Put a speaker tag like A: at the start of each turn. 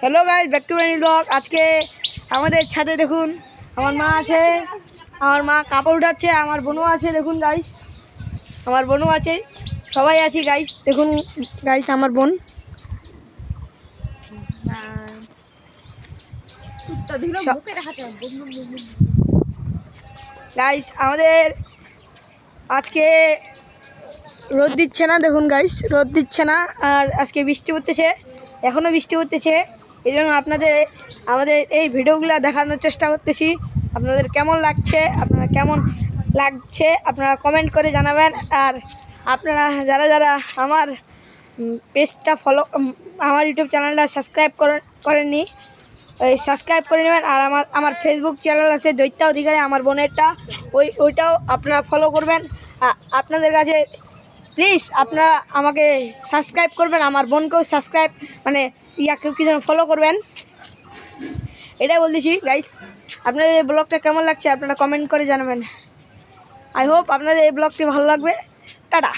A: Hello guys back to my blog. आज के हमारे छाते देखुन আমার মা আছে, আমার মা কাপড় উঠাচ্ছে, আমার বোনও আছে। দেখুন গাইস আমার বোনও আছে, সবাই আছি গাইস। দেখুন গাইস আমার বোন গাইস আমাদের আজকে রোদ দিচ্ছে না। দেখুন গাইস রোদ দিচ্ছে না, আর আজকে বৃষ্টি পড়তেছে, এখনও বৃষ্টি পড়তেছে। এই জন্য আপনাদের আমাদের এই ভিডিওগুলো দেখানোর চেষ্টা করতেছি। আপনাদের কেমন লাগছে, আপনারা কমেন্ট করে জানাবেন। আর আপনারা যারা যারা আমার পেজটা আমার ইউটিউব চ্যানেলটা সাবস্ক্রাইব করেননি, ওই সাবস্ক্রাইব করে নেবেন। আর আমার ফেসবুক চ্যানেল আছে দৈত্যা অধিকারী, আমার বোনেরটা, ওইটাও আপনারা ফলো করবেন। আপনাদের কাছে প্লিজ আপনারা আমাকে সাবস্ক্রাইব করবেন, আমার বোনকেও সাবস্ক্রাইব কেউ কি যেন ফলো করবেন, এটাই বলতেছি গাইস। আপনাদের এই ব্লগটা কেমন লাগছে আপনারা কমেন্ট করে জানাবেন। আই হোপ আপনাদের এই ব্লগটি ভালো লাগবে। টাটা।